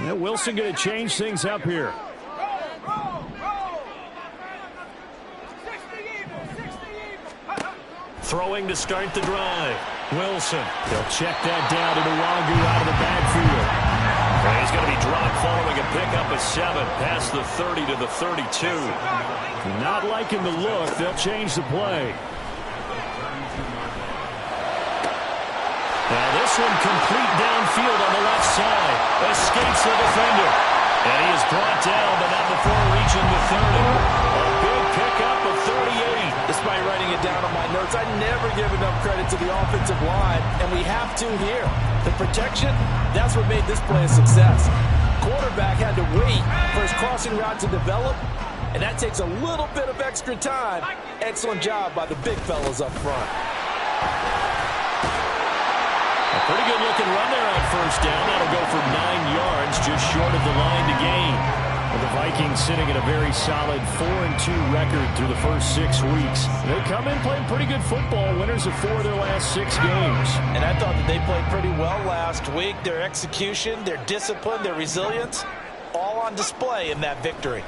And Wilson going to change things up here. Throwing to start the drive. Wilson. They'll check that down to Nwangu out of the backfield. And he's going to be dropped following a pickup of 7 past the 30 to the 32. Not liking the look. They'll change the play. Now this one complete downfield on the left side. Escapes the defender. And he is brought down, but not before reaching the 30. A big pickup of 38. Despite writing it down on my notes, I never give enough credit to the offensive line, and we have to here. The protection, that's what made this play a success. Quarterback had to wait for his crossing route to develop, and that takes a little bit of extra time. Excellent job by the big fellas up front. A pretty good looking run there on first down. That'll go for 9 yards, just short of the line to gain. Well, the Vikings sitting at a very solid 4-2 record through the first 6 weeks. They come in playing pretty good football, winners of 4 of their last 6 games. And I thought that they played pretty well last week. Their execution, their discipline, their resilience, all on display in that victory.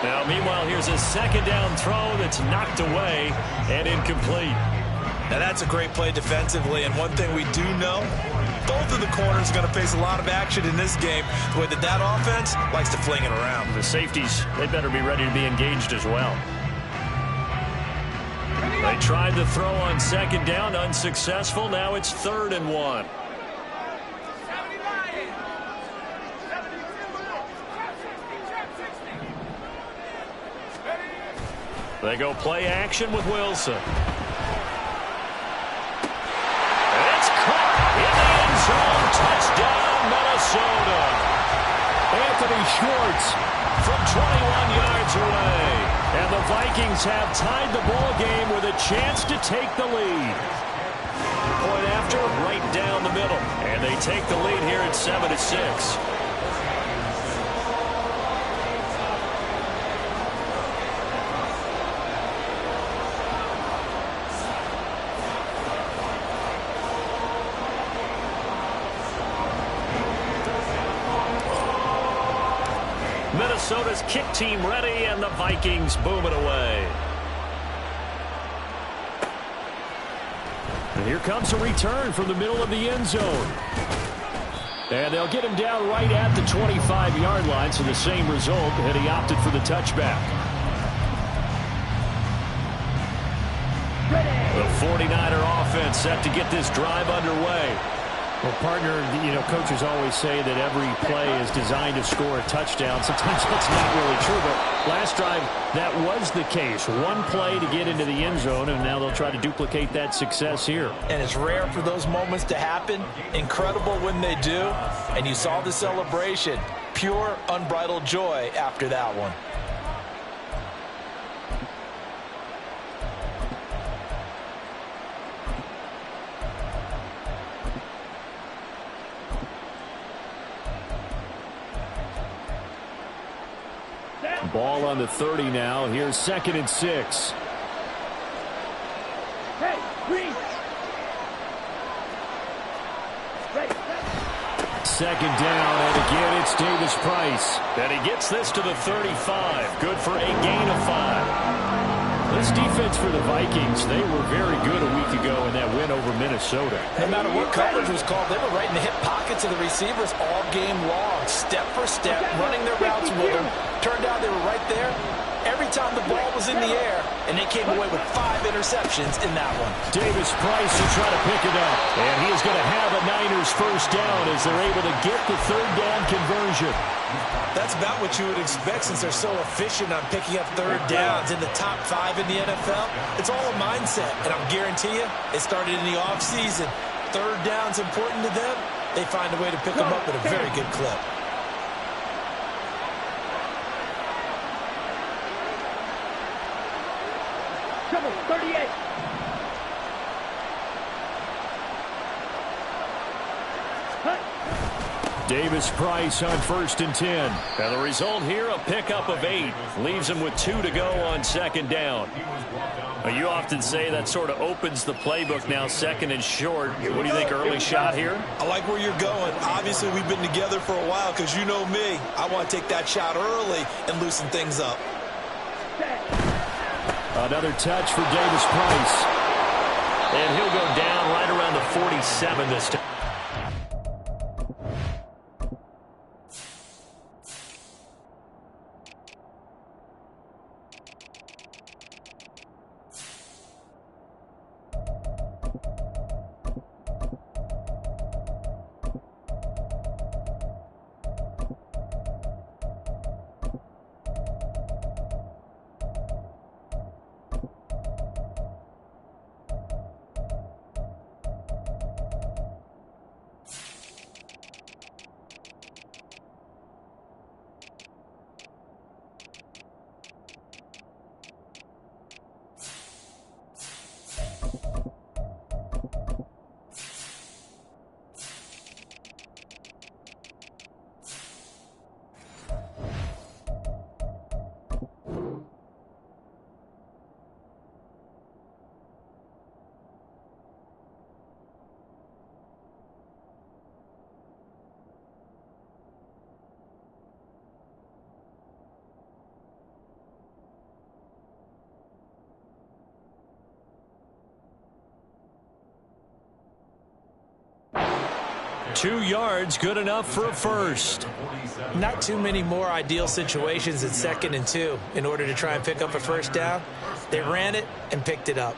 Now, meanwhile, here's a second down throw that's knocked away and incomplete. Now, that's a great play defensively, and one thing we do know, both of the corners are going to face a lot of action in this game, the way that offense likes to fling it around. The safeties, they better be ready to be engaged as well. They tried to throw on second down, unsuccessful. Now it's 3rd and 1. They go play action with Wilson. Touchdown, Minnesota. Anthony Schwartz from 21 yards away. And the Vikings have tied the ball game with a chance to take the lead. Point after, right down the middle. And they take the lead here at 7-6. Minnesota's kick team ready, and the Vikings boom it away. And here comes a return from the middle of the end zone. And they'll get him down right at the 25-yard line, so the same result, and he opted for the touchback. The 49er offense set to get this drive underway. Well, partner, coaches always say that every play is designed to score a touchdown. Sometimes that's not really true, but last drive, that was the case. One play to get into the end zone, and now they'll try to duplicate that success here. And it's rare for those moments to happen. Incredible when they do. And you saw the celebration. Pure, unbridled joy after that one. Ball on the 30 now. Here's 2nd and 6. Hey, Green. Second down, and again it's Davis Price. And he gets this to the 35. Good for a gain of 5. This defense for the Vikings, they were very good a week ago in that win over Minnesota. No matter what coverage was called, they were right in the hip pockets of the receivers all game long, step for step, running their routes with them. Turned out they were right there every time the ball was in the air, and they came away with 5 interceptions in that one. Davis Price will try to pick it up, and he is going to have a Niners first down as they're able to get the 3rd down conversion. That's about what you would expect since they're so efficient on picking up 3rd downs in the top 5 in the NFL. It's all a mindset, and I'll guarantee you it started in the offseason. 3rd down's important to them. They find a way to pick them up at a very good clip. Come on, 38. Davis Price on 1st and 10. And the result here, a pickup of 8. Leaves him with 2 to go on 2nd down. Well, you often say that sort of opens the playbook now, 2nd and short. What do you think, early shot here? I like where you're going. Obviously, we've been together for a while because you know me. I want to take that shot early and loosen things up. Another touch for Davis Price. And he'll go down right around the 47 this time. Two yards, good enough for a first. Not too many more ideal situations in 2nd and 2 in order to try and pick up a first down. They ran it and picked it up.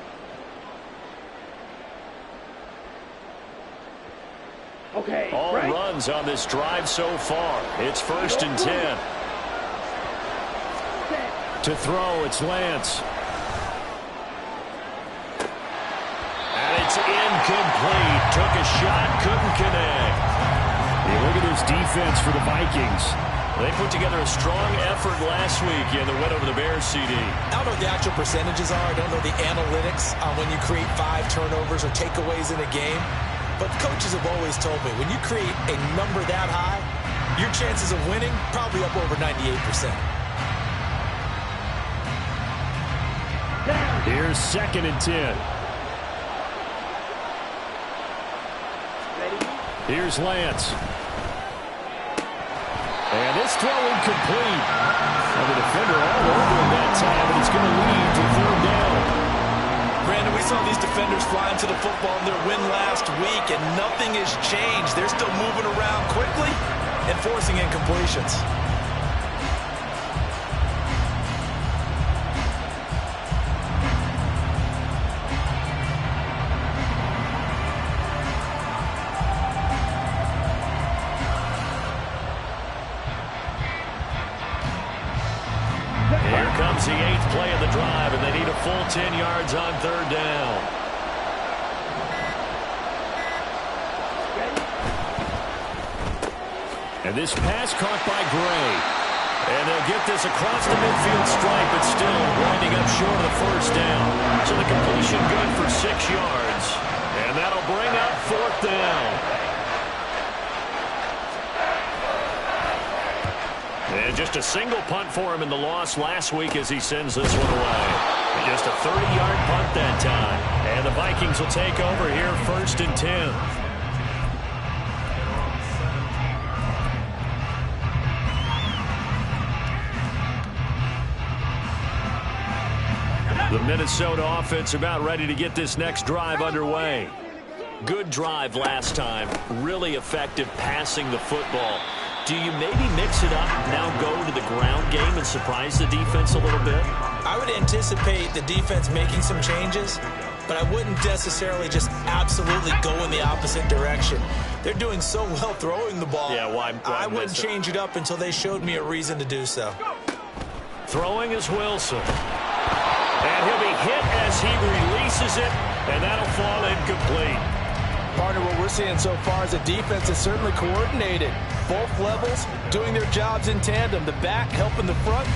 Okay. All right. runs on this drive so far. It's 1st and 10. To throw, it's Lance. And it's incomplete. Took a shot, couldn't connect. Hey, look at this defense for the Vikings. They put together a strong effort last week in the win over the Bears, CD. I don't know what the actual percentages are. I don't know the analytics on when you create 5 turnovers or takeaways in a game. But coaches have always told me, when you create a number that high, your chances of winning probably up over 98%. Here's 2nd and 10. Here's Lance. And this throw incomplete. And the defender all over him that time, and it's going to lead to 3rd down. Brandon, we saw these defenders flying to the football in their win last week, and nothing has changed. They're still moving around quickly and forcing incompletions. Here comes the 8th play of the drive, and they need a full 10 yards on 3rd down. And this pass caught by Gray. And they'll get this across the midfield stripe, but still winding up short of the 1st down. So the completion good for 6 yards. And that'll bring up 4th down. And just a single punt for him in the loss last week as he sends this one away. Just a 30-yard punt that time. And the Vikings will take over here 1st and 10. The Minnesota offense about ready to get this next drive underway. Good drive last time. Really effective passing the football. Do you maybe mix it up, now go to the ground game and surprise the defense a little bit? I would anticipate the defense making some changes, but I wouldn't necessarily just absolutely go in the opposite direction. They're doing so well throwing the ball. Yeah, why I wouldn't change it up until they showed me a reason to do so. Throwing is Wilson. And he'll be hit as he releases it, and that'll fall incomplete. Partner, what we're seeing so far is the defense is certainly coordinated. Both levels doing their jobs in tandem. The back helping the front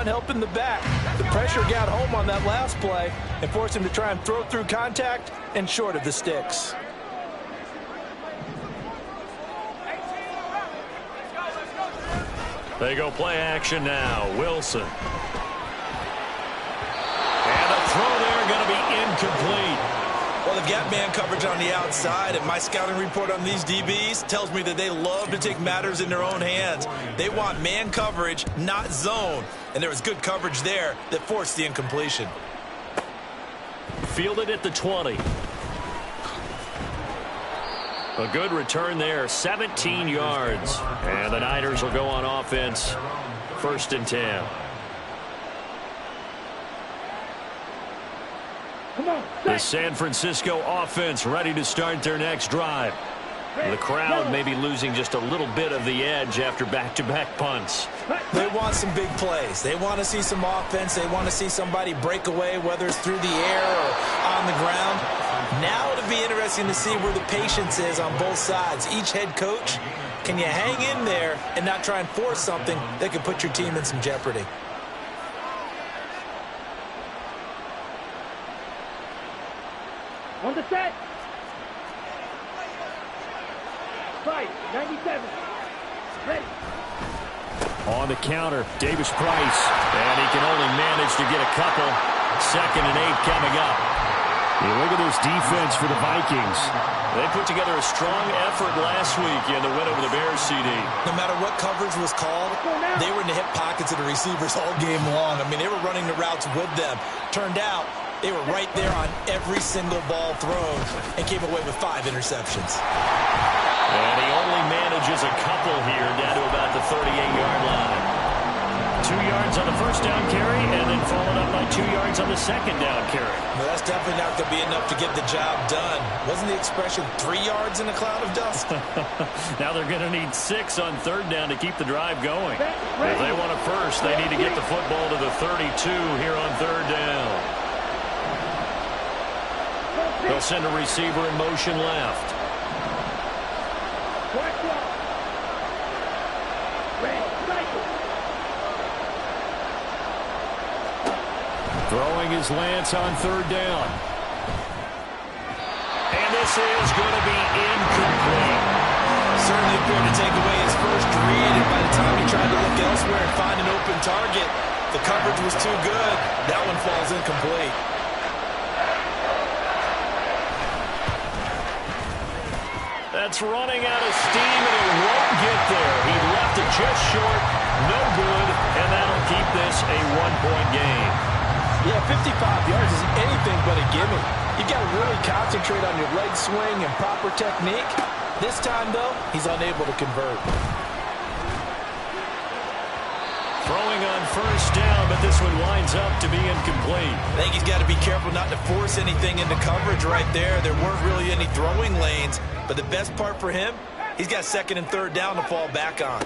helping the back. The pressure got home on that last play and forced him to try and throw through contact and short of the sticks. They go play action now. Wilson. And the throw there incomplete. Well, they've got man coverage on the outside, and my scouting report on these DBs tells me that they love to take matters in their own hands. They want man coverage, not zone. And there was good coverage there that forced the incompletion. Fielded at the 20. A good return there, 17 yards. And the Niners will go on offense, 1st and 10. The San Francisco offense ready to start their next drive. The crowd may be losing just a little bit of the edge after back-to-back punts. They want some big plays. They want to see some offense. They want to see somebody break away, whether it's through the air or on the ground. Now it'll be interesting to see where the patience is on both sides. Each head coach, can you hang in there and not try and force something that could put your team in some jeopardy? On the set. Fight, 97. Ready. On the counter, Davis Price. And he can only manage to get a couple. 2nd and 8 coming up. You look at this defense for the Vikings. They put together a strong effort last week in the win over the Bears, CD. No matter what coverage was called, they were in the hip pockets of the receivers all game long. I mean, they were running the routes with them. Turned out, they were right there on every single ball thrown and came away with 5 interceptions. And he only manages a couple here down to about the 38-yard line. 2 yards on the 1st down carry and then followed up by 2 yards on the 2nd down carry. Well, that's definitely not going to be enough to get the job done. Wasn't the expression 3 yards in a cloud of dust? Now they're going to need 6 on 3rd down to keep the drive going. If they want a first, they need to get the football to the 32 here on 3rd down. They'll send a receiver in motion left. Throwing his Lance on 3rd down. And this is going to be incomplete. Certainly appeared to take away his first read, and by the time he tried to look elsewhere and find an open target, the coverage was too good. That one falls incomplete. That's running out of steam, and it won't get there. He left it just short, no good, and that'll keep this a 1-point game. Yeah, 55 yards is anything but a gimme. You got to really concentrate on your leg swing and proper technique. This time, though, he's unable to convert. Throwing on 1st down, but this one winds up to be incomplete. I think he's got to be careful not to force anything into coverage right there. There weren't really any throwing lanes, but the best part for him, he's got 2nd and 3rd down to fall back on.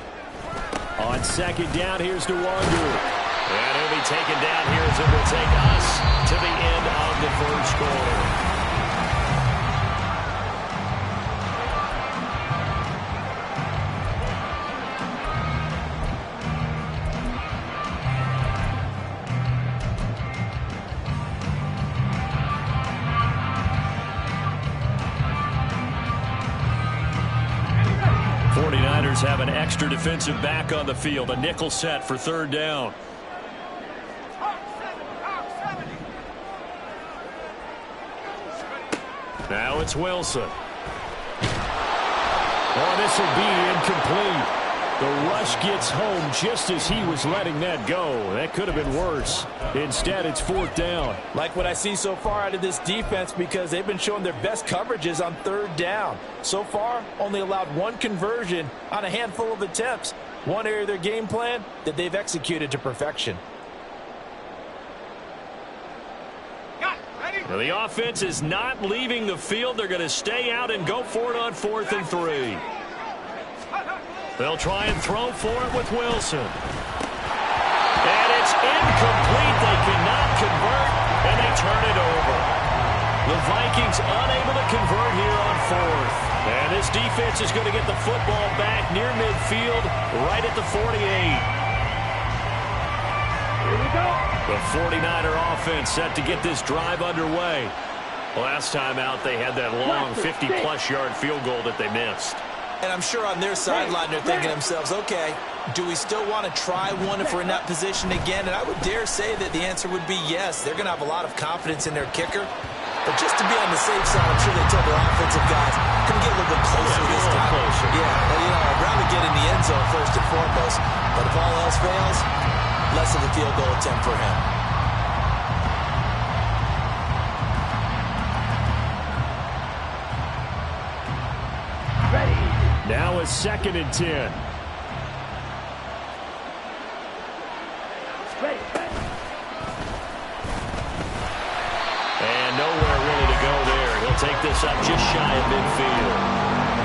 On 2nd down, here's DeWandu. And he'll be taken down here as it will take us to the end of the 1st quarter. Have an extra defensive back on the field. A nickel set for 3rd down. Now it's Wilson. Oh, this will be incomplete. The rush gets home just as he was letting that go. That could have been worse. Instead, it's 4th down. Like what I see so far out of this defense, because they've been showing their best coverages on 3rd down. So far, only allowed 1 conversion on a handful of attempts. One area of their game plan that they've executed to perfection. Well, the offense is not leaving the field. They're going to stay out and go for it on 4th and 3. They'll try and throw for it with Wilson. And it's incomplete. They cannot convert, and they turn it over. The Vikings unable to convert here on 4th. And this defense is going to get the football back near midfield, right at the 48. Here we go. The 49er offense set to get this drive underway. Last time out, they had that long 50-plus yard field goal that they missed. And I'm sure on their sideline they're thinking to themselves, okay, do we still want to try one if we're in that position again? And I would dare say that the answer would be yes. They're going to have a lot of confidence in their kicker. But just to be on the safe side, I'm sure they told their offensive guys, can we get a little bit closer this time? Yeah, well, I'd rather get in the end zone first and foremost. But if all else fails, less of a field goal attempt for him. Ready. Now a 2nd and 10. Ready. And nowhere really to go there. He'll take this up just shy of midfield.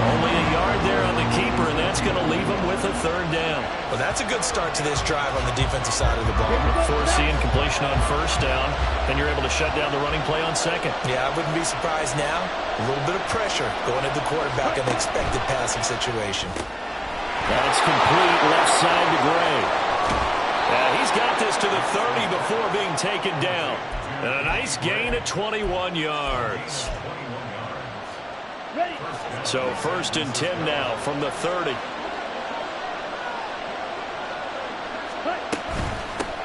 Only a yard there on the keeper, and that's going to leave him with a 3rd down. Well, that's a good start to this drive on the defensive side of the ball. Forcing completion on 1st down, and you're able to shut down the running play on 2nd. Yeah, I wouldn't be surprised now. A little bit of pressure going at the quarterback in the expected passing situation. That's complete left side to Gray. He's got this to the 30 before being taken down. And a nice gain of 21 yards. Ready. So 1st and 10 now from the 30.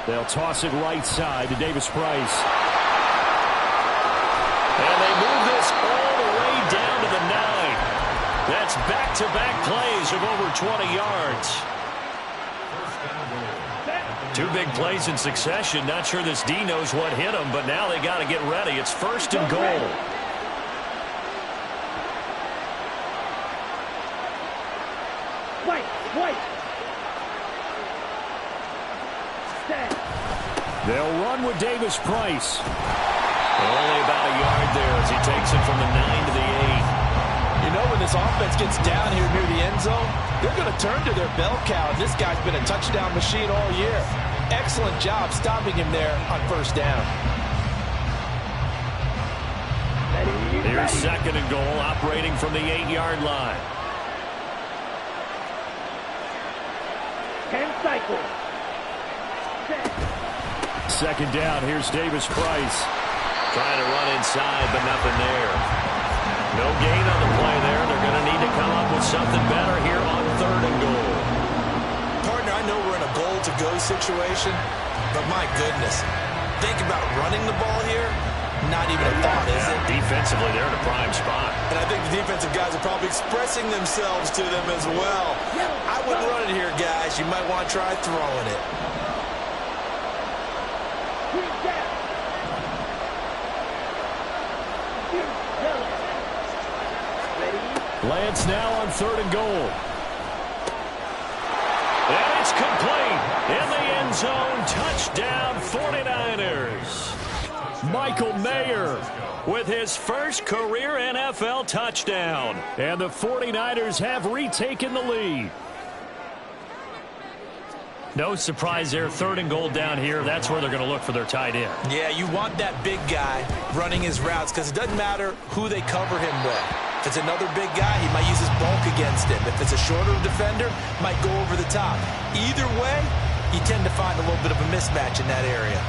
They'll toss it right side to Davis-Price. And they move this all the way down to the 9. That's back-to-back plays of over 20 yards. 2 big plays in succession. Not sure this D knows what hit him, but now they got to get ready. It's 1st and goal. White. Stand. They'll run with Davis-Price. Only about a yard there as he takes it from the 9 to the 8. When this offense gets down here near the end zone, they're going to turn to their bell cow. This guy's been a touchdown machine all year. Excellent job stopping him there on 1st down. Here's 2nd and goal, operating from the 8-yard line. 10 cycles. 2nd down. Here's Davis-Price. Trying to run inside, but nothing there. No gain on the play there. They're going to need to come up with something better here on 3rd and goal. Partner, I know we're in a goal-to-go situation, but my goodness, think about running the ball here. Not even a thought, is it? Defensively, they're in a prime spot. And I think the defensive guys are probably expressing themselves to them as well. I wouldn't run it here, guys. You might want to try throwing it. Lance now on 3rd and goal. And it's complete. In the end zone, touchdown 49ers. Michael Mayer with his first career NFL touchdown. And the 49ers have retaken the lead. No surprise there. 3rd and goal down here. That's where they're going to look for their tight end. Yeah, you want that big guy running his routes because it doesn't matter who they cover him with. If it's another big guy, he might use his bulk against him. If it's a shorter defender, might go over the top. Either way, you tend to find a little bit of a mismatch in that area.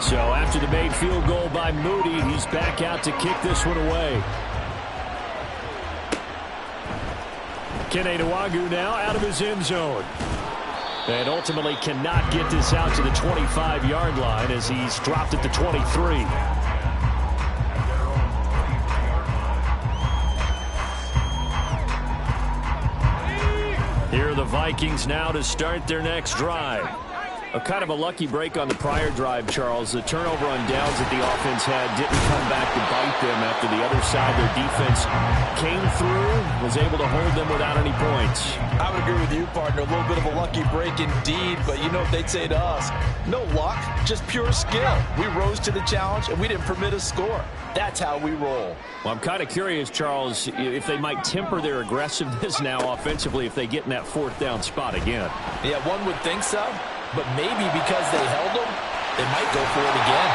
So after the made field goal by Moody, he's back out to kick this one away. Kene Nwangwu now out of his end zone. And ultimately cannot get this out to the 25-yard line as he's dropped at the 23. Here are the Vikings now to start their next drive. A kind of a lucky break on the prior drive, Charles. The turnover on downs that the offense had didn't come back to bite them after the other side. Their defense came through, was able to hold them without any points. I would agree with you, partner. A little bit of a lucky break indeed, but you know what they'd say to us? No luck, just pure skill. We rose to the challenge, and we didn't permit a score. That's how we roll. Well, I'm kind of curious, Charles, if they might temper their aggressiveness now offensively if they get in that 4th down spot again. Yeah, one would think so. But maybe because they held him, they might go for it again.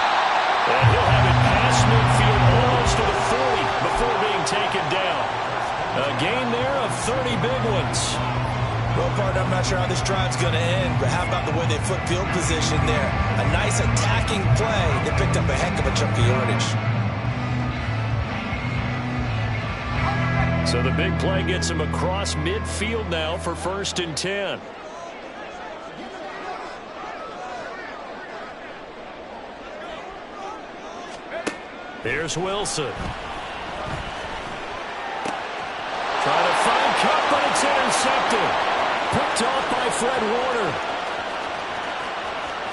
And he'll have it past midfield almost to the 40 before being taken down. A gain there of 30 big ones. Well, partner, I'm not sure how this drive's going to end, but how about the way they flip field position there? A nice attacking play. They picked up a heck of a chunk of yardage. So the big play gets him across midfield now for 1st and 10. Here's Wilson. Trying to find Cup, but it's intercepted. Picked off by Fred Warner.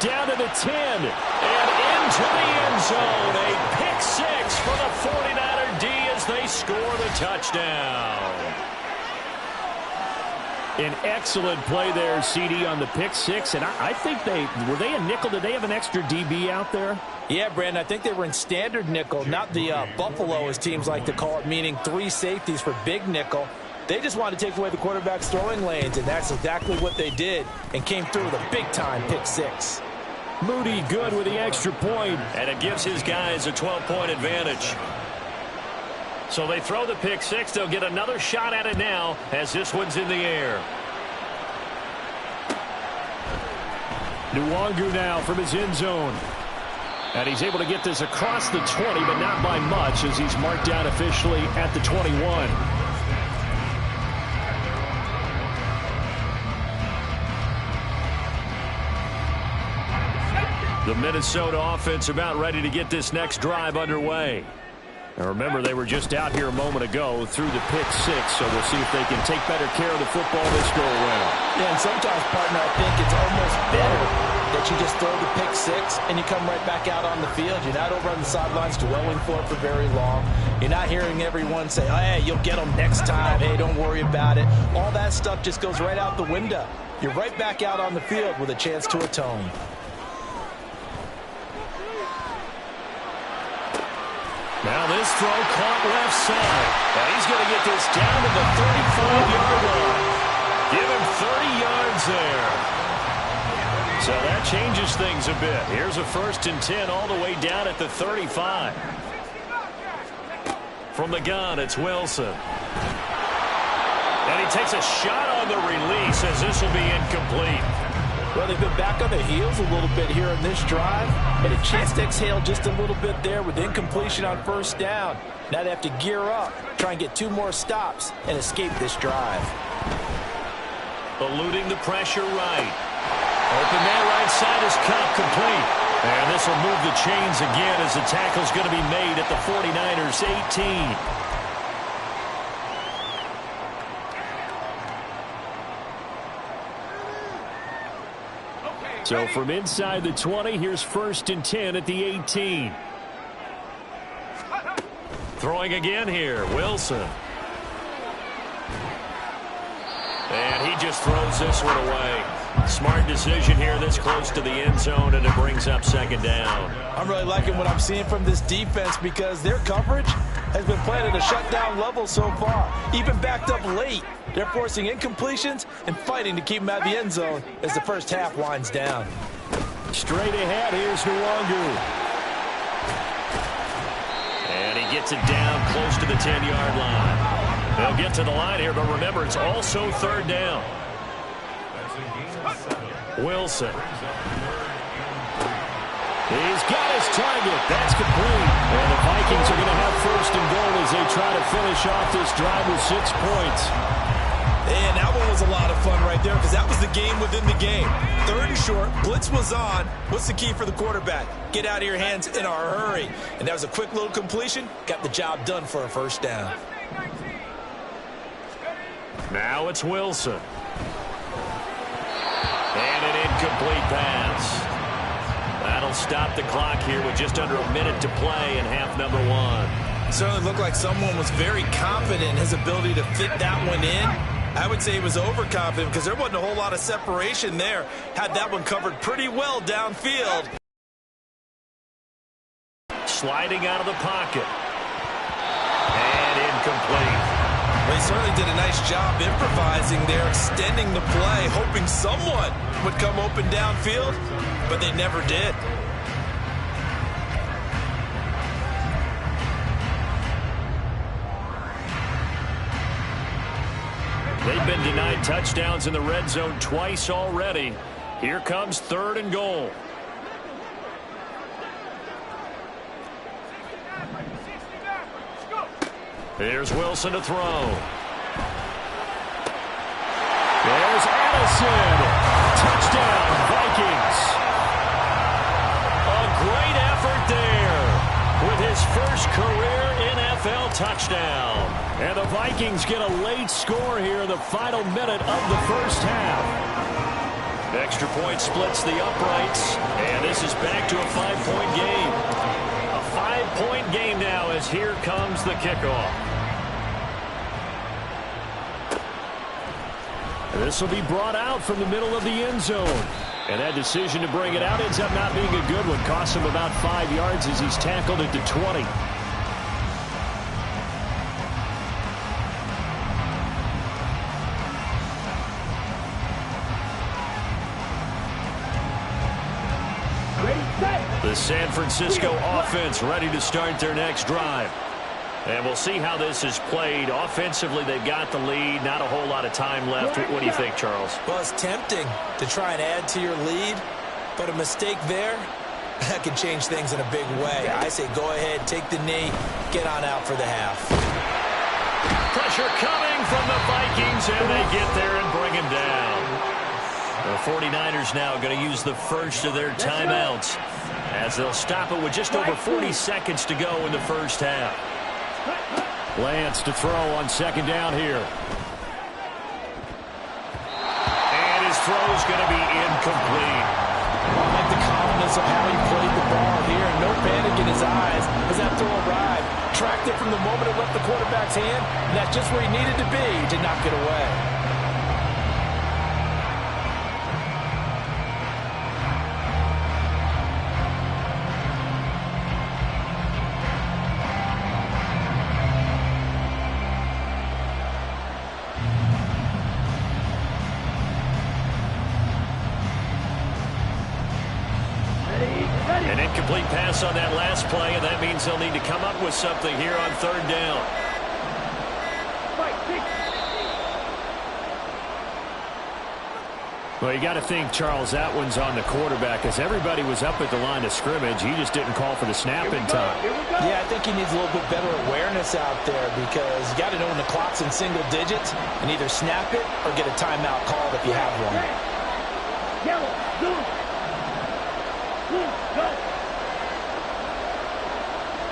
Down to the 10. And into the end zone. A pick 6 for the 49er D as they score the touchdown. An excellent play there, CD, on the pick 6. And I think were they a nickel? Did they have an extra DB out there? Yeah, Brandon, I think they were in standard nickel, not the Buffalo, as teams like to call it, meaning 3 safeties for big nickel. They just wanted to take away the quarterback's throwing lanes, and that's exactly what they did, and came through with a big-time pick 6. Moody good with the extra point. And it gives his guys a 12-point advantage. So they throw the pick 6. They'll get another shot at it now as this one's in the air. Nwangu now from his end zone. And he's able to get this across the 20, but not by much, as he's marked down officially at the 21. The Minnesota offense about ready to get this next drive underway. Now remember, they were just out here a moment ago through the pick 6, so we'll see if they can take better care of the football this go around. Yeah, and sometimes, partner, I think it's almost better that you just throw the pick 6 and you come right back out on the field. You're not over on the sidelines dwelling for it for very long. You're not hearing everyone say, oh, hey, you'll get them next time. Hey, don't worry about it. All that stuff just goes right out the window. You're right back out on the field with a chance to atone. Now this throw caught left side. And he's going to get this down to the 35-yard line. Give him 30 yards there. So that changes things a bit. Here's a 1st and 10 all the way down at the 35. From the gun, it's Wilson. And he takes a shot on the release as this will be incomplete. Well, they've been back on their heels a little bit here in this drive, and a chance to exhale just a little bit there with incompletion on 1st down. Now they have to gear up, try and get 2 more stops, and escape this drive. Eluding the pressure right. Open man right side is Cup, complete. And this will move the chains again as the tackle's going to be made at the 49ers 18. So from inside the 20, here's 1st and 10 at the 18. Throwing again here, Wilson. And he just throws this one away. Smart decision here this close to the end zone, and it brings up 2nd down. I'm really liking what I'm seeing from this defense because their coverage has been playing at a shutdown level so far. Even backed up late, they're forcing incompletions and fighting to keep them out of the end zone as the first half winds down. Straight ahead, here's Nwangu. And he gets it down close to the 10-yard line. They'll get to the line here, but remember, it's also 3rd down. Wilson. He's got his target. That's complete. And the Vikings are going to have 1st and goal as they try to finish off this drive with 6 points. And that one was a lot of fun right there because that was the game within the game. 3rd and short, blitz was on. What's the key for the quarterback? Get out of your hands in a hurry. And that was a quick little completion. Got the job done for a 1st down. Now it's Wilson. And an incomplete pass. That'll stop the clock here with just under a minute to play in half number 1. It certainly looked like someone was very confident in his ability to fit that one in. I would say he was overconfident because there wasn't a whole lot of separation there. Had that one covered pretty well downfield. Sliding out of the pocket. And incomplete. Well, he certainly did a nice job improvising there, extending the play, hoping someone would come open downfield, but they never did. They've been denied touchdowns in the red zone twice already. Here comes 3rd and goal. Here's Wilson to throw. There's Addison. Touchdown, Vikings. A great effort there with his first career NFL touchdown. And the Vikings get a late score here in the final minute of the first half. Extra point splits the uprights, and this is back to a 5-point game. A 5-point game now as here comes the kickoff. This will be brought out from the middle of the end zone. And that decision to bring it out ends up not being a good one. Costs him about 5 yards as he's tackled at the 20. The San Francisco offense ready to start their next drive. And we'll see how this is played. Offensively, they've got the lead. Not a whole lot of time left. What do you think, Charles? Well, it's tempting to try and add to your lead, but a mistake there, that could change things in a big way. I say go ahead, take the knee, get on out for the half. Pressure coming from the Vikings, and they get there and bring him down. The 49ers now going to use the first of their timeouts as they'll stop it with just over 40 seconds to go in the first half. Lance to throw on 2nd down here. And his throw is going to be incomplete. I like the calmness of how he played the ball here. No panic in his eyes as that throw arrived. Tracked it from the moment it left the quarterback's hand, and that's just where he needed to be to knock it away. An incomplete pass on that last play, and that means they'll need to come up with something here on 3rd down. Well, you got to think, Charles, that one's on the quarterback as everybody was up at the line of scrimmage. He just didn't call for the snap in time. Yeah, I think he needs a little bit better awareness out there because you got to know when the clock's in single digits and either snap it or get a timeout called if you have one. Yellow, blue, blue, go.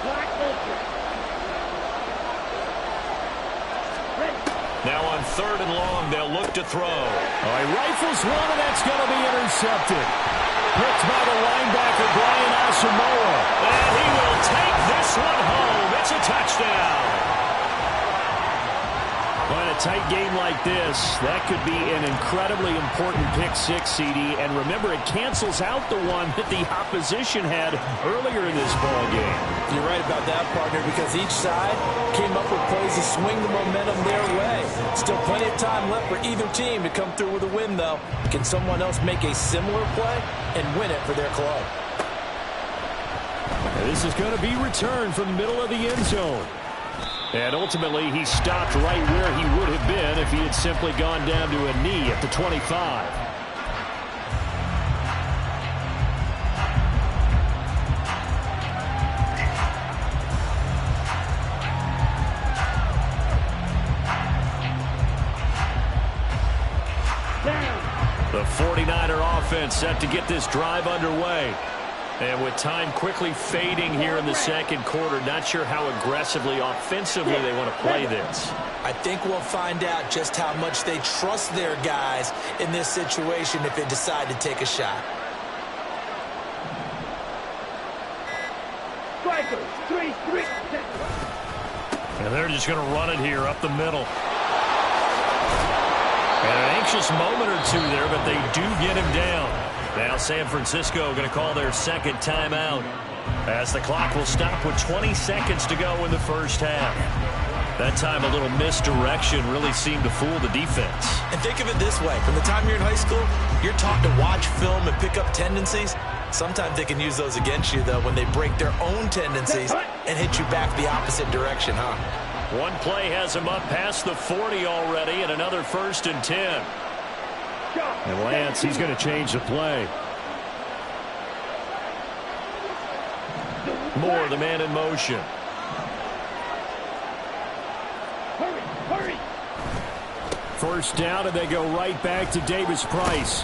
Black, open. Ready. Now on 3rd and long, they'll look to throw. Oh, he rifles one, and that's going to be intercepted. Picked by the linebacker, Brian Asamoah. And he will take this one home. It's a touchdown. Well, in a tight game like this, that could be an incredibly important pick-6, CD. And remember, it cancels out the one that the opposition had earlier in this ball game. You're right about that, partner, because each side came up with plays to swing the momentum their way. Still plenty of time left for either team to come through with a win, though. Can someone else make a similar play and win it for their club? And this is going to be returned from the middle of the end zone. And ultimately, he stopped right where he would have been if he had simply gone down to a knee at the 25. The 49er offense set to get this drive underway. And with time quickly fading here in the second quarter, not sure how aggressively, offensively they want to play this. I think we'll find out just how much they trust their guys in this situation if they decide to take a shot. Strikers, 3-3. And they're just going to run it here up the middle. And an anxious moment or two there, but they do get him down. Now San Francisco going to call their second timeout as the clock will stop with 20 seconds to go in the first half. That time a little misdirection really seemed to fool the defense. And think of it this way. From the time you're in high school, you're taught to watch film and pick up tendencies. Sometimes they can use those against you, though, when they break their own tendencies and hit you back the opposite direction, huh? One play has him up past the 40 already, and another 1st and 10. And Lance, he's going to change the play. Moore, the man in motion. Hurry, hurry. First down, and they go right back to Davis Price.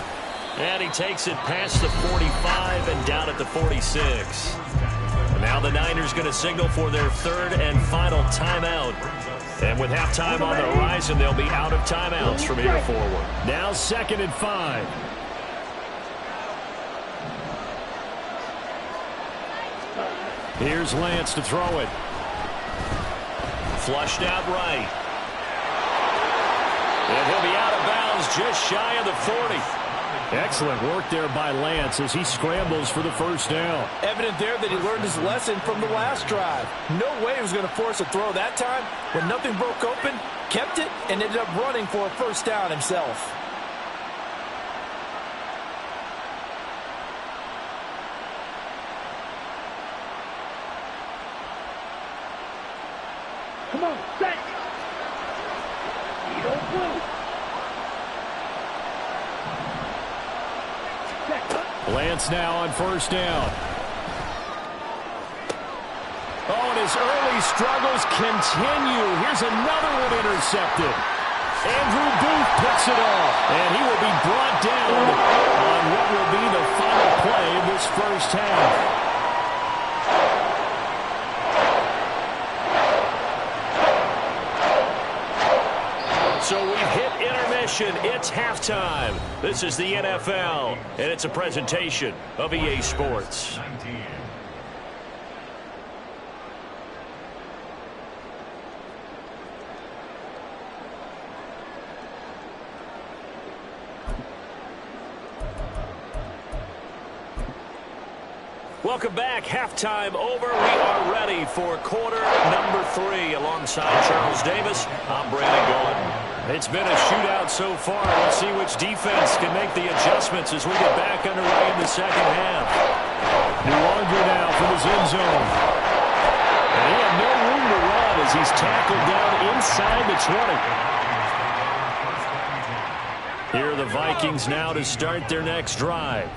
And he takes it past the 45 and down at the 46. And now the Niners going to signal for their 3rd and final timeout. And with halftime on the horizon, they'll be out of timeouts from here forward. Now 2nd and 5. Here's Lance to throw it. Flushed out right. And he'll be out of bounds just shy of the 40. Excellent work there by Lance as he scrambles for the first down. Evident there that he learned his lesson from the last drive. No way he was going to force a throw that time. When nothing broke open, kept it, and ended up running for a first down himself. Come on, set. You don't move. Lance now on first down. Oh, and his early struggles continue. Here's another one intercepted. Andrew Booth picks it off, and he will be brought down on what will be the final play of this first half. So we've hit intermission. It's halftime. This is the NFL, and it's a presentation of EA Sports. Welcome back. Halftime over. We are ready for quarter number 3. Alongside Charles Davis, I'm Brandon Gaudin. It's been a shootout so far. Let's see which defense can make the adjustments as we get back underway in the second half. Nwonger now from his end zone. And he had no room to run as he's tackled down inside the 20. Here are the Vikings now to start their next drive.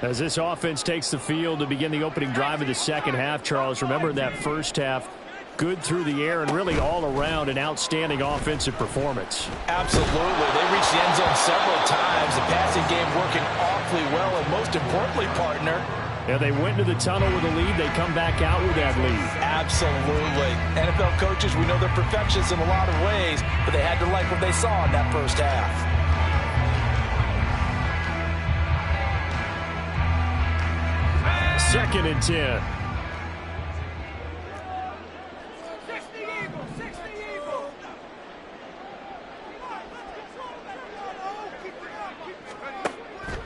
As this offense takes the field to begin the opening drive of the second half, Charles, remember that first half, good through the air and really all around an outstanding offensive performance. Absolutely. They reached the end zone several times. The passing game working awfully well, and most importantly, partner, yeah, they went to the tunnel with a lead. They come back out with that lead. Absolutely. NFL coaches, we know they're perfectionists in a lot of ways, but they had to like what they saw in that first half. Second and 10.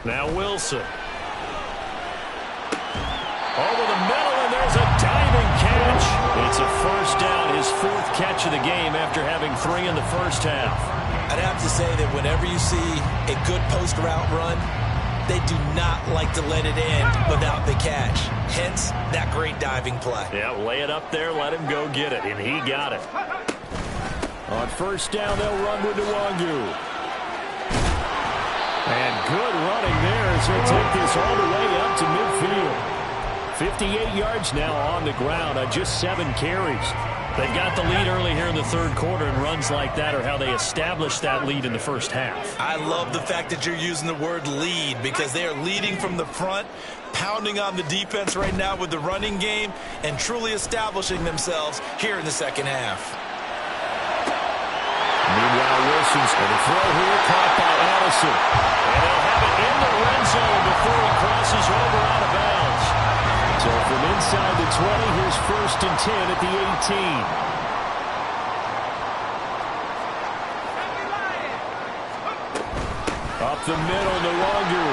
Now Wilson. Over the middle, and there's a diving catch. It's a first down, his 4th catch of the game after having 3 in the first half. I'd have to say that whenever you see a good post route run, they do not like to let it in without the catch. Hence, that great diving play. Yeah, lay it up there, let him go get it, and he got it. On first down, they'll run with Nwonger. And good running there as he'll take this all the way up to midfield. 58 yards now on the ground on just 7 carries. They've got the lead early here in the third quarter, and runs like that are how they established that lead in the first half. I love the fact that you're using the word lead because they are leading from the front, pounding on the defense right now with the running game, and truly establishing themselves here in the second half. Meanwhile, Wilson's going to throw here, caught by Addison. And they'll have it in the red zone before he crosses over out of bounds. So from inside the 20, here's 1st and 10 at the 18. Up the middle, Nwonger.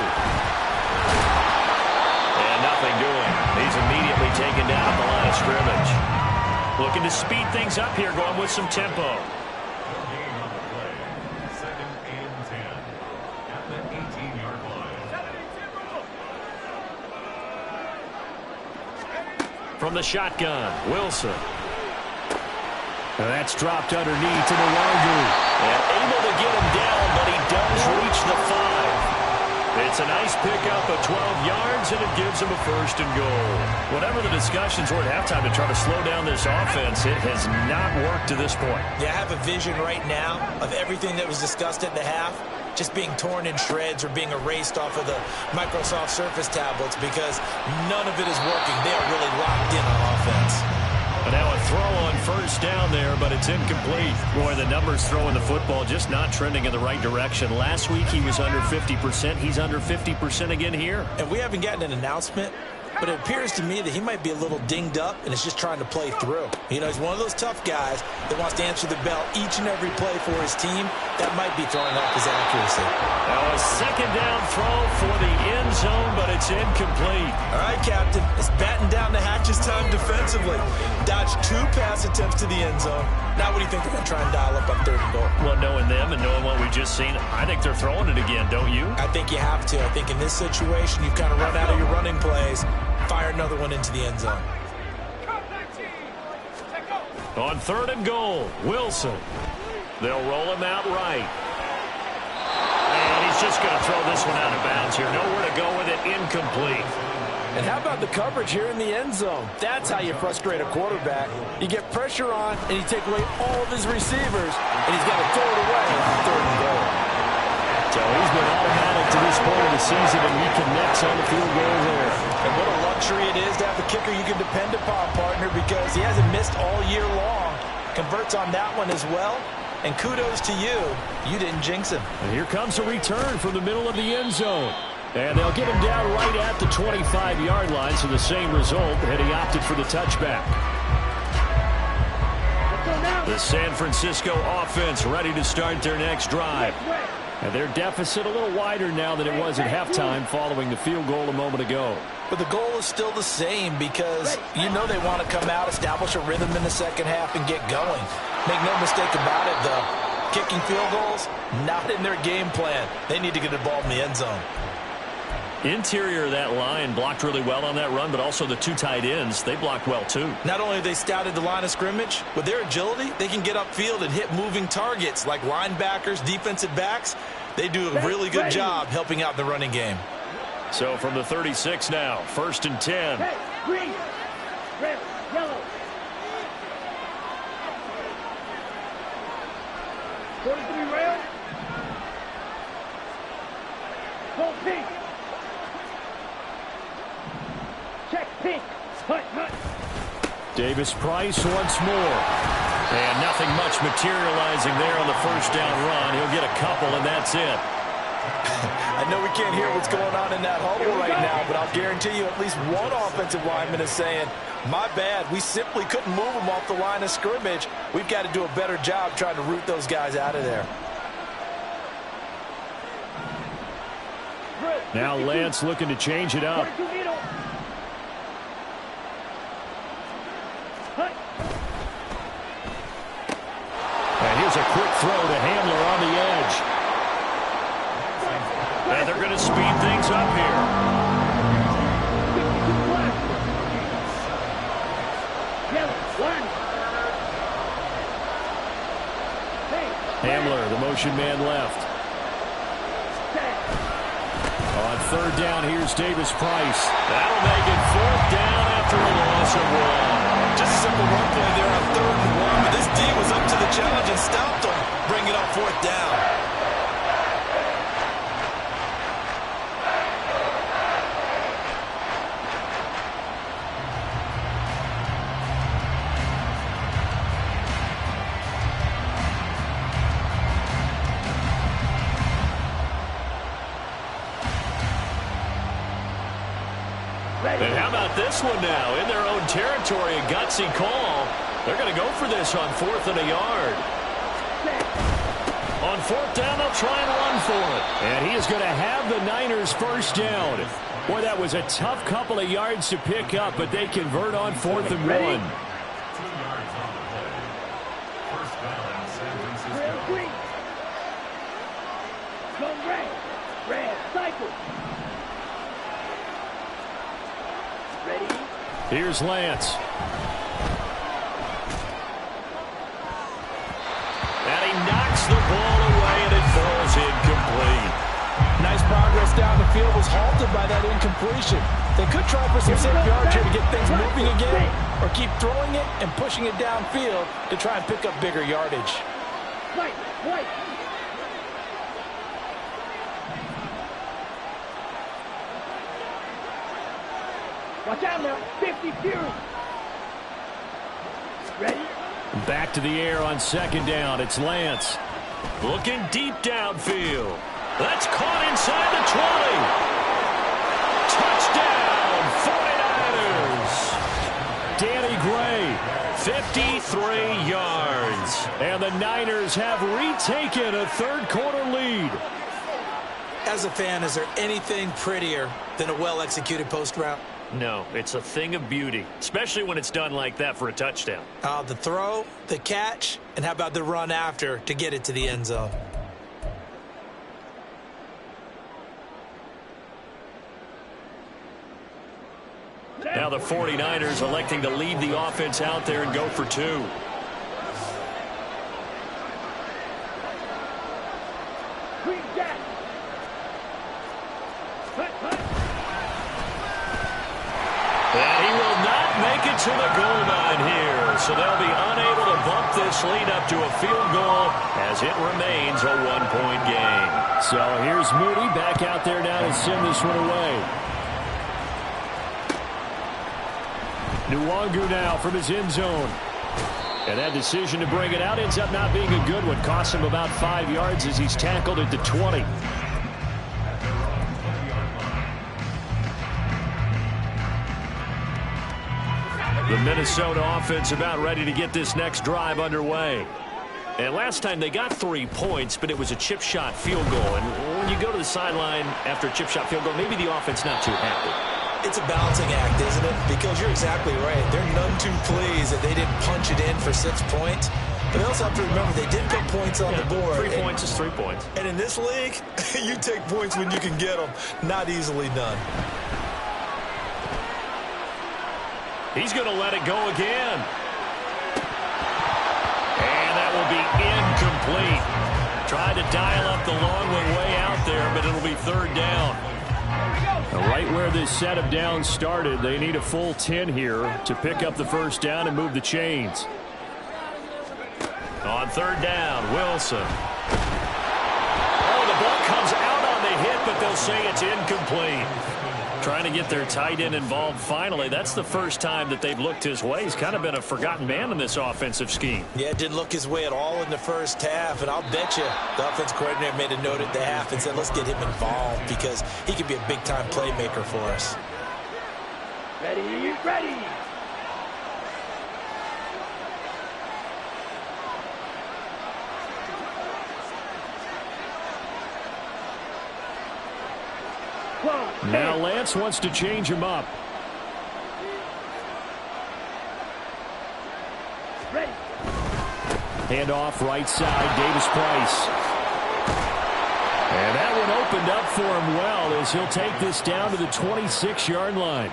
And nothing doing. He's immediately taken down at the line of scrimmage. Looking to speed things up here, going with some tempo. From the shotgun, Wilson. Now that's dropped underneath to the Longer. And able to get him down, but he does reach the 5. It's a nice pickup of 12 yards, and it gives him a 1st and goal. Whatever the discussions were at halftime to try to slow down this offense, it has not worked to this point. Yeah, I have a vision right now of everything that was discussed at the half just being torn in shreds or being erased off of the Microsoft Surface tablets because none of it is working. They are really locked in on offense. And now a throw on 1st down there, but it's incomplete. Boy, the numbers throwing the football just not trending in the right direction. Last week he was under 50%. He's under 50% again here. And we haven't gotten an announcement, but it appears to me that he might be a little dinged up and is just trying to play through. You know, he's one of those tough guys that wants to answer the bell each and every play for his team. That might be throwing off his accuracy. Now a 2nd down throw for the end zone, but it's incomplete. All right, Captain, it's batten down the hatches time defensively. Dodged 2 pass attempts to the end zone. Now what do you think they're going to try and dial up on 3rd and goal? Well, knowing them and knowing what we just seen, I think they're throwing it again, don't you? I think you have to. I think in this situation, you've kind of run out of your running plays. Fire another one into the end zone. On 3rd and goal, Wilson. They'll roll him out right. And he's just going to throw this one out of bounds here. Nowhere to go with it. Incomplete. And how about the coverage here in the end zone? That's how you frustrate a quarterback. You get pressure on, and you take away all of his receivers, and he's got to throw it away on 3rd and goal. So he's been automatic to this point of the season, and he connects on the field goal there. And what a luxury it is to have a kicker you can depend upon, partner, because he hasn't missed all year long. Converts on that one as well. And kudos to you. You didn't jinx him. And here comes a return from the middle of the end zone. And they'll get him down right at the 25-yard line, so the same result, and he opted for the touchback. The San Francisco offense ready to start their next drive. And their deficit a little wider now than it was at halftime following the field goal a moment ago. But the goal is still the same because you know they want to come out, establish a rhythm in the second half, and get going. Make no mistake about it, though. Kicking field goals, not in their game plan. They need to get the ball in the end zone. Interior of that line blocked really well on that run, but also the 2 tight ends, they blocked well too. Not only have they scouted the line of scrimmage, with their agility, they can get upfield and hit moving targets like linebackers, defensive backs. They do a really good job helping out the running game. So from the 36 now, 1st and 10. Red, green, red, yellow. Quarter 3 rail. Go pink. Check pink. Hut, hut. Davis Price once more. And nothing much materializing there on the 1st down run. He'll get a couple, and that's it. I know we can't hear what's going on in that huddle right now, but I'll guarantee you at least one offensive lineman is saying, my bad, we simply couldn't move them off the line of scrimmage. We've got to do a better job trying to root those guys out of there. Now Lance looking to change it up. And here's a quick throw to Hamler on the edge. And they're going to speed things up here. Hamler, the motion man left. On 3rd down, here's Davis Price. That'll make it 4th down after a loss of 1. Just a simple run play there on 3rd and 1, but this D was up to the challenge and stopped them, bringing up 4th down. And how about this one now? In their own territory, a gutsy call. They're going to go for this on 4th and a yard. On 4th down, they'll try and run for it. And he is going to have the Niners 1st down. Boy, that was a tough couple of yards to pick up, but they convert on 4th and 1. Here's Lance. down the field was halted by that incompletion. They could try for some safe yards here to get things moving again, or keep throwing it and pushing it downfield to try and pick up bigger yardage. Wait. Watch out now. 50 Fury. Ready? Back to the air on second down. It's Lance. Looking deep downfield. That's caught inside the 20. Touchdown, 49ers. Danny Gray, 53 yards. And the Niners have retaken a third-quarter lead. As a fan, is there anything prettier than a well-executed post route? No, it's a thing of beauty, especially when it's done like that for a touchdown. The throw, the catch, and how about the run after to get it to the end zone? Now the 49ers electing to lead the offense out there and go for two. Green Jack. And he will not make it to the goal line here. So they'll be unable to bump this lead up to a field goal as it remains a one-point game. So here's Moody back out there now to send this one away. Nwangu now from his end zone. And that decision to bring it out ends up not being a good one. Costs him about 5 yards as he's tackled at the 20. The Minnesota offense about ready to get this next drive underway. And last time they got 3 points, but it was a chip shot field goal. And when you go to the sideline after a chip shot field goal, maybe the offense not too happy. It's a balancing act, isn't it? Because you're exactly right. They're none too pleased that they didn't punch it in for 6 points. But they also have to remember they did put points on the board. 3 points is 3 points. And in this league, you take points when you can get them. Not easily done. He's going to let it go again. And that will be incomplete. Tried to dial up the long one way out there, but it'll be third down. Right where this set of downs started, they need a full 10 here to pick up the first down and move the chains. On third down, Wilson. Oh, the ball comes out on the hit, but they'll say it's incomplete. Trying to get their tight end involved finally. That's the first time that they've looked his way. He's kind of been a forgotten man in this offensive scheme. Yeah, it didn't look his way at all in the first half, and I'll bet you the offense coordinator made a note at the half and said, let's get him involved because he could be a big-time playmaker for us. Ready, ready. Now Lance wants to change him up. Ready. Handoff right side, Davis Price. And that one opened up for him well as he'll take this down to the 26-yard line.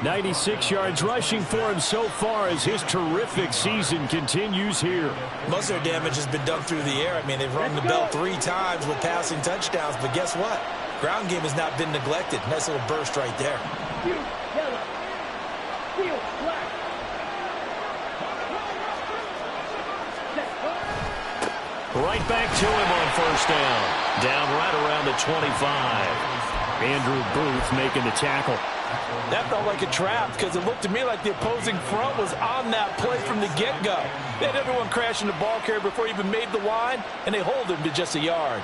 96 yards rushing for him so far as his terrific season continues here. Most of their damage has been done through the air. I mean, they've rung the bell 3 times with passing touchdowns, but guess what? Ground game has not been neglected. Nice little burst right there. Field, yellow. Field, black. Right back to him on first down. Down right around the 25. Andrew Booth making the tackle. That felt like a trap because it looked to me like the opposing front was on that play from the get-go. They had everyone crashing the ball carrier before he even made the line, and they hold him to just a yard.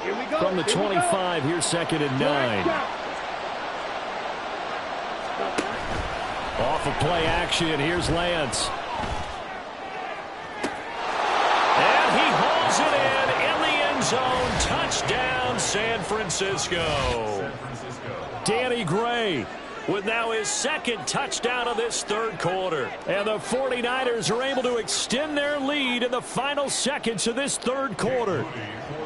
Here we go. From the 25, here's second and 9. Off of play action, here's Lance. And he hauls it in the end zone. Touchdown, San Francisco. Danny Gray with now his second touchdown of this third quarter. And the 49ers are able to extend their lead in the final seconds of this third quarter.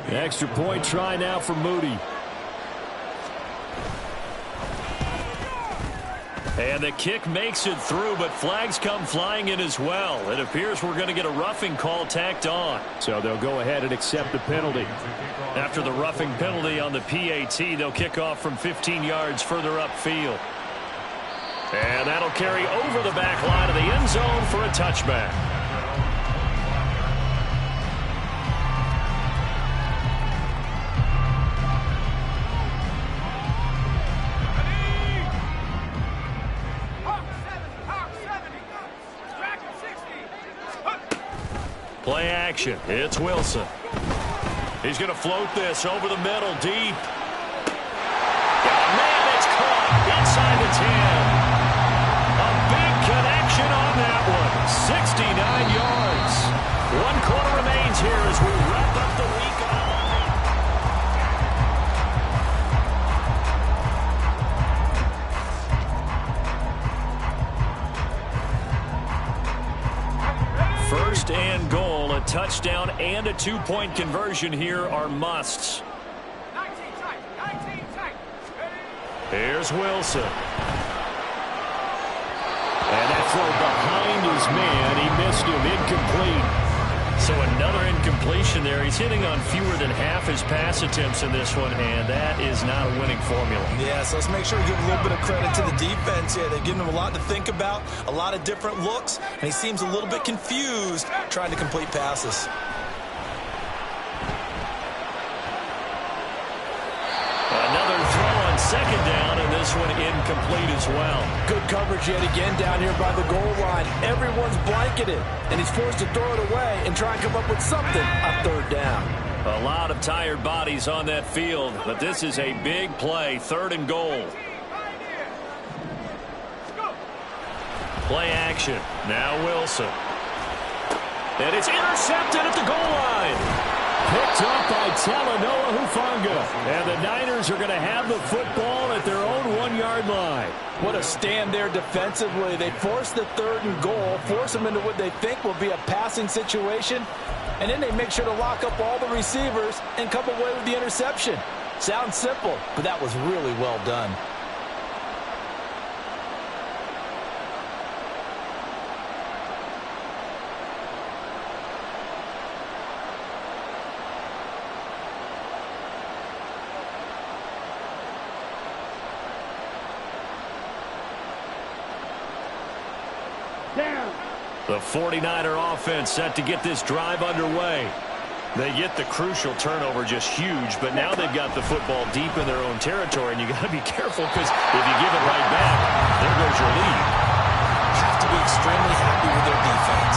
An extra point try now for Moody. And the kick makes it through, but flags come flying in as well. It appears we're going to get a roughing call tacked on. So they'll go ahead and accept the penalty. After the roughing penalty on the PAT, they'll kick off from 15 yards further upfield. And that'll carry over the back line of the end zone for a touchback. Play action. It's Wilson. He's going to float this over the middle, deep. Man, it's caught inside the 10. A big connection on that one. 69 yards. 1 quarter remains here as we wrap up the week. First and goal, a touchdown and a 2-point conversion here are musts. Here's Wilson. And that throw behind his man. He missed him. Incomplete. So another incompletion there. He's hitting on fewer than half his pass attempts in this one, and that is not a winning formula. Yeah, so let's make sure we give a little bit of credit to the defense here. They've given him a lot to think about, a lot of different looks, and he seems a little bit confused trying to complete passes. Another throw on second down, and this one incomplete as well. Good coverage yet again down here by the goal line. Everyone's blanketed, and he's forced to throw it away and try and come up with something on third down. A lot of tired bodies on that field, but this is a big play, 3rd and goal. Play action. Now Wilson. And it's intercepted at the goal line. Picked up by Talanoa Hufanga. And the Niners are going to have the football at their own 1-yard line. What a stand there defensively. They force the 3rd and goal, force them into what they think will be a passing situation, and then they make sure to lock up all the receivers and come away with the interception. Sounds simple, but that was really well done. The 49er offense set to get this drive underway. They get the crucial turnover, just huge, but now they've got the football deep in their own territory, and you got to be careful because if you give it right back, there goes your lead. Have to be extremely happy with their defense.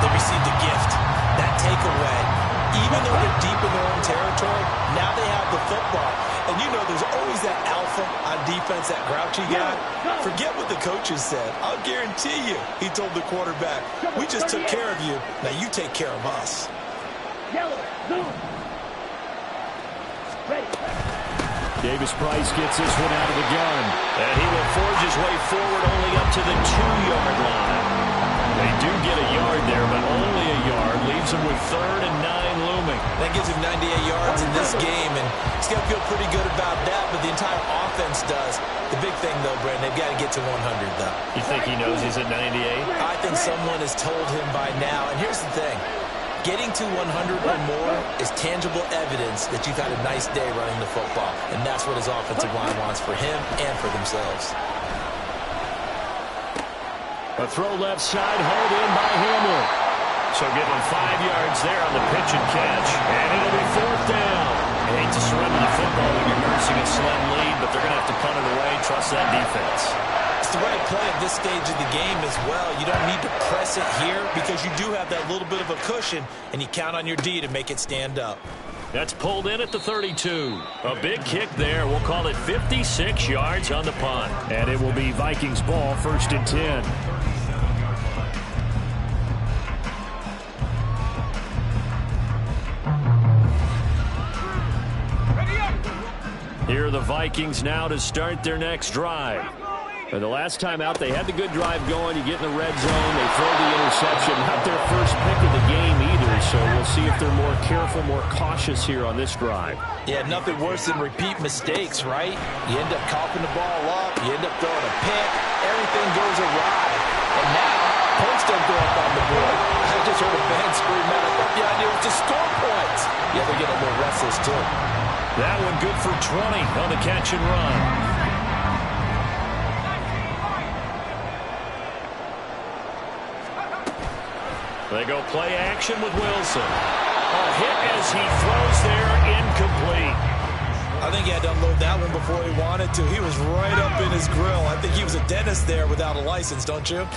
They received a gift, that takeaway. Even though they're deep in their own territory, now they have the football. And you know there's always that alpha on defense, that grouchy guy. Forget what the coaches said. I'll guarantee you, he told the quarterback, we just took care of you. Now you take care of us. Yellow, zoom. Ready. Davis Price gets this one out of the gun. And he will forge his way forward only up to the 2-yard line. They do get a yard there, but only a yard. Leaves him with 3rd and 9 looming. That gives him 98 yards in this game, and he's got to feel pretty good about that, but the entire offense does. The big thing, though, Brandon, they've got to get to 100, though. You think he knows he's at 98? I think someone has told him by now, and here's the thing. Getting to 100 or more is tangible evidence that you've had a nice day running the football, and that's what his offensive line wants for him and for themselves. A throw left side, hauled in by Hamlin. So give him 5 yards there on the pitch and catch, and it'll be 4th down. I hate to surrender the football when you're nursing a slim lead, but they're going to have to punt it away. Trust that defense. It's the right play at this stage of the game as well. You don't need to press it here because you do have that little bit of a cushion, and you count on your D to make it stand up. That's pulled in at the 32. A big kick there. We'll call it 56 yards on the punt. And it will be Vikings ball, 1st and 10. Here are the Vikings now to start their next drive. And the last time out, they had the good drive going. You get in the red zone, they throw the interception. Not their first pick of the game either. turnovers, so we'll see if they're more careful, more cautious here on this drive. Yeah, nothing worse than repeat mistakes, right? You end up coughing the ball up, you end up throwing a pick, everything goes awry. And now, points don't go up on the board. I just heard a fan scream out, I thought the idea was to score points. Yeah, they're getting a little restless, too. That one good for 20 on the catch and run. They go play action with Wilson. A hit as he throws there, incomplete. I think he had to unload that one before he wanted to. He was right up in his grill. I think he was a dentist there without a license, don't you?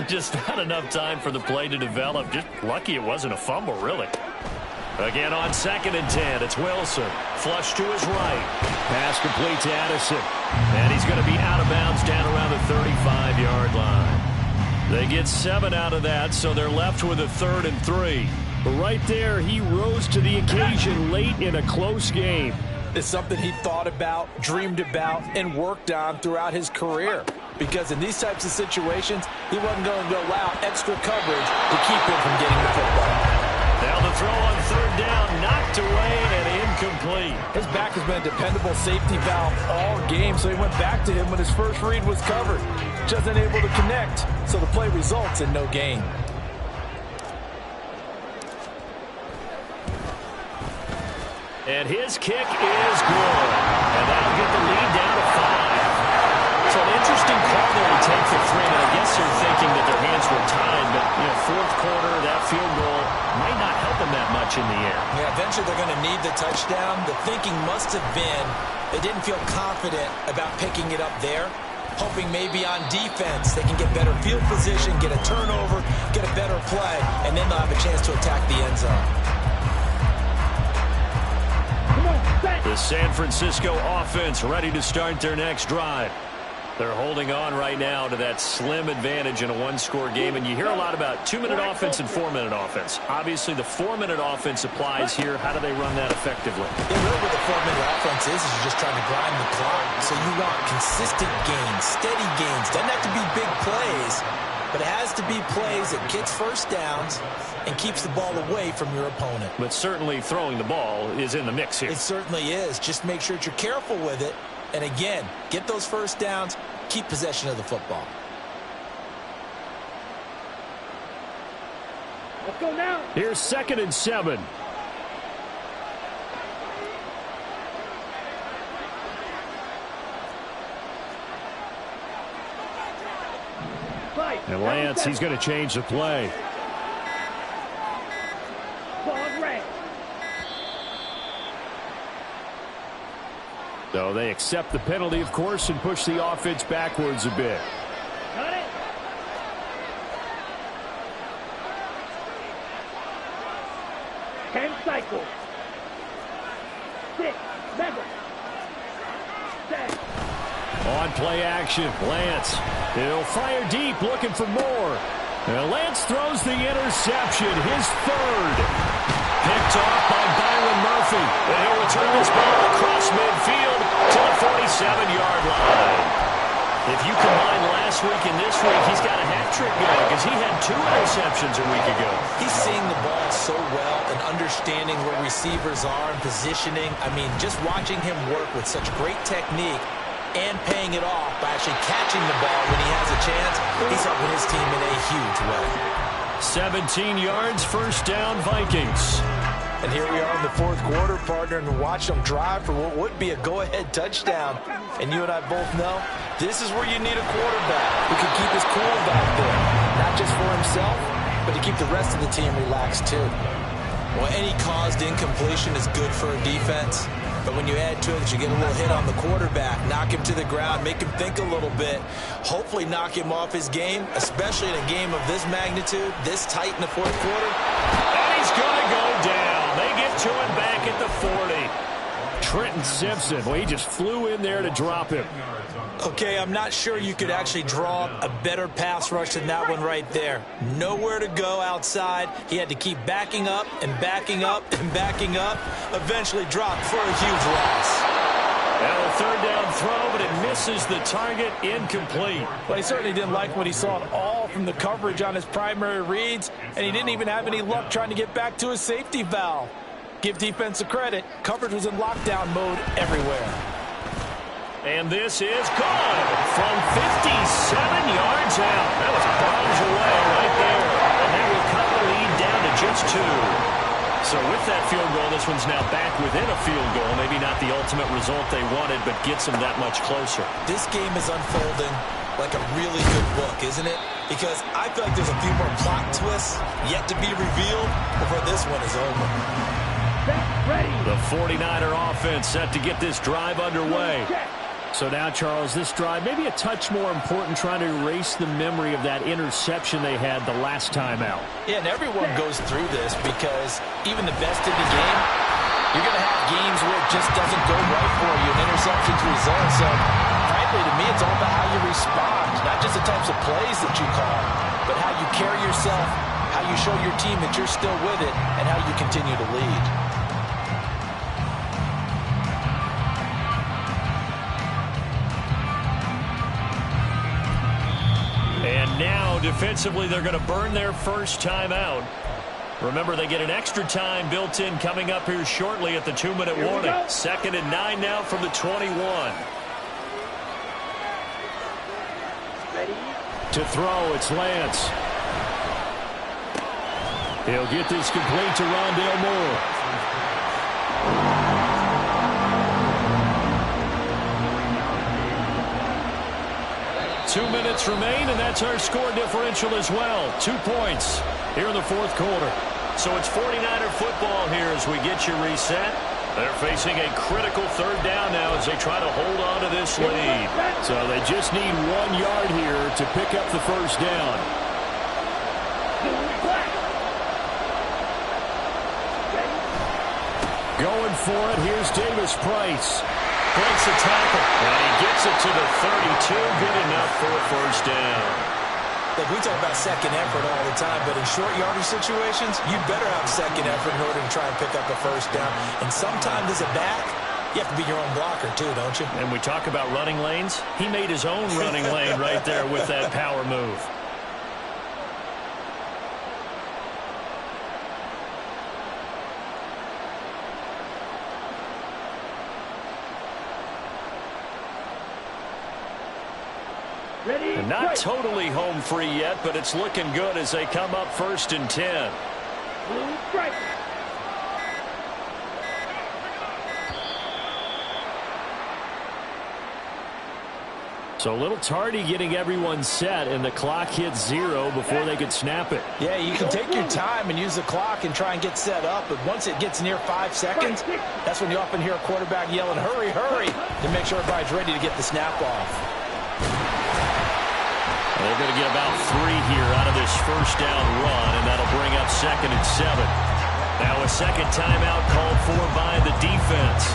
Just not enough time for the play to develop. Just lucky it wasn't a fumble, really. Again on 2nd and 10, it's Wilson. Flush to his right. Pass complete to Addison. And he's going to be out of bounds down around the 35-yard line. They get 7 out of that, so they're left with a 3rd and 3. But right there, he rose to the occasion late in a close game. It's something he thought about, dreamed about, and worked on throughout his career. Because in these types of situations, he wasn't going to allow extra coverage to keep him from getting the football. Now the throw on 3rd down, knocked away and incomplete. His back has been a dependable safety valve all game, so he went back to him when his first read was covered. Just unable to connect, so the play results in no gain. And his kick is good. And that'll get the lead down to 5. So an interesting call there to take for 3. And I guess they're thinking that their hands were tied. But, 4th quarter, that field goal might not help them that much in the air. Yeah, eventually they're going to need the touchdown. The thinking must have been they didn't feel confident about picking it up there. Hoping maybe on defense they can get better field position, get a turnover, get a better play, and then they'll have a chance to attack the end zone. The San Francisco offense ready to start their next drive. They're holding on right now to that slim advantage in a one-score game. And you hear a lot about 2-minute offense and 4-minute offense. Obviously, the 4-minute offense applies here. How do they run that effectively? Yeah, really what the 4-minute offense is you're just trying to grind the clock. So you want consistent gains, steady gains. Doesn't have to be big plays, but it has to be plays that gets first downs and keeps the ball away from your opponent. But certainly throwing the ball is in the mix here. It certainly is. Just make sure that you're careful with it. And again, get those first downs, keep possession of the football. Let's go now. Here's 2nd and 7. And Lance, he's going to change the play. So they accept the penalty, of course, and push the offense backwards a bit. Got it. Ten cycles. 6, 7, 10. On play action, Lance. He'll fire deep, looking for more. And Lance throws the interception, his 3rd. Picked off by Byron Murphy. And he'll return this ball across midfield to the 47-yard line. If you combine last week and this week, he's got a hat trick going because he had 2 interceptions a week ago. He's seeing the ball so well and understanding where receivers are and positioning. I mean, just watching him work with such great technique and paying it off by actually catching the ball when he has a chance, he's helping his team in a huge way. 17 yards, first down, Vikings. And here we are in the 4th quarter, partner, and watch them drive for what would be a go-ahead touchdown. And you and I both know this is where you need a quarterback who can keep his cool back there, not just for himself, but to keep the rest of the team relaxed too. Well, any caused incompletion is good for a defense. But when you add to it that you get a little hit on the quarterback, knock him to the ground, make him think a little bit, hopefully knock him off his game, especially in a game of this magnitude, this tight in the 4th quarter. And he's going to go down. They get to him back at the 40. Trenton Simpson, well, he just flew in there to drop him. Okay, I'm not sure you could actually draw a better pass rush than that one right there. Nowhere to go outside. He had to keep backing up and backing up and backing up. Eventually dropped for a huge loss. And a 3rd down throw, but it misses the target, incomplete. Well, he certainly didn't like what he saw on all from the coverage on his primary reads, and he didn't even have any luck trying to get back to his safety valve. Give defense a credit. Coverage was in lockdown mode everywhere. And this is good from 57 yards out. That was bombs away right there. And that will cut the lead down to just 2. So with that field goal, this one's now back within a field goal. Maybe not the ultimate result they wanted, but gets them that much closer. This game is unfolding like a really good book, isn't it? Because I feel like there's a few more plot twists yet to be revealed before this one is over. The 49er offense set to get this drive underway. So now, Charles, this drive maybe a touch more important, trying to erase the memory of that interception they had the last time out. Yeah, and everyone goes through this because even the best in the game, you're going to have games where it just doesn't go right for you, and interceptions result. So, frankly, to me, it's all about how you respond, not just the types of plays that you call, but how you carry yourself, how you show your team that you're still with it, and how you continue to lead. And now, defensively, they're going to burn their first time out. Remember, they get an extra time built in coming up here shortly at the 2-minute warning. 2nd and 9 now from the 21. Ready? To throw, it's Lance. He'll get this complete to Rondale Moore. 2 minutes remain, and that's our score differential as well. 2 points here in the 4th quarter. So it's 49er football here as we get you reset. They're facing a critical 3rd down now as they try to hold on to this lead. So they just need 1 yard here to pick up the first down. Going for it, here's Davis Price. Breaks a tackle, and he gets it to the 32. Good enough for a first down. Look, we talk about second effort all the time, but in short yardage situations, you better have second effort in order to try and pick up a first down. And sometimes as a back, you have to be your own blocker too, don't you? And we talk about running lanes. He made his own running lane right there with that power move. And not totally home free yet, but it's looking good as they come up 1st and 10. Blue stripe. So a little tardy getting everyone set, and the clock hits 0 before they could snap it. Yeah, you can take your time and use the clock and try and get set up, but once it gets near 5 seconds, that's when you often hear a quarterback yelling, hurry, hurry, to make sure everybody's ready to get the snap off. They're going to get about 3 here out of this first down run, and that'll bring up 2nd and 7. Now a second timeout called for by the defense,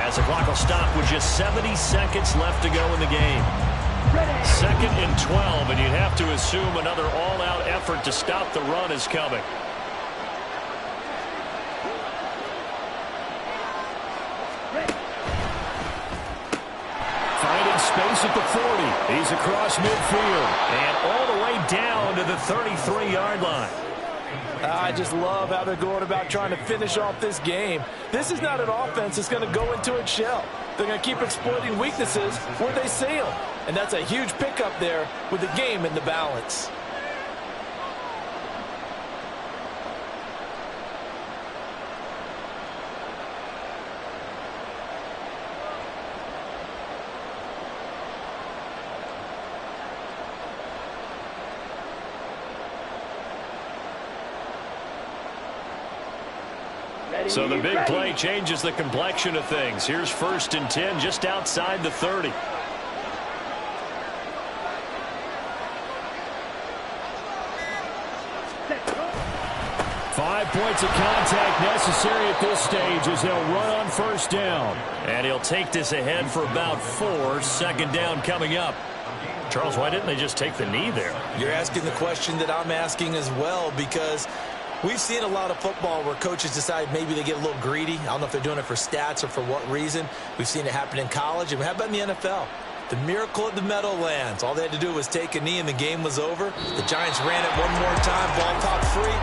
as the clock will stop with just 70 seconds left to go in the game. 2nd and 12, and you'd have to assume another all-out effort to stop the run is coming. Space at the 40. He's across midfield. And all the way down to the 33-yard line. I just love how they're going about trying to finish off this game. This is not an offense that's going to go into its shell. They're going to keep exploiting weaknesses where they see them. And that's a huge pickup there with the game in the balance. So the big play changes the complexion of things. Here's 1st and 10 just outside the 30. Five points of contact necessary at this stage as they'll run on first down. And he'll take this ahead for about 4. 2nd down coming up. Charles, why didn't they just take the knee there? You're asking the question that I'm asking as well, because we've seen a lot of football where coaches decide maybe they get a little greedy. I don't know if they're doing it for stats or for what reason. We've seen it happen in college, and how about in the NFL? The miracle of the Meadowlands. All they had to do was take a knee and the game was over. The Giants ran it one more time. Ball popped free.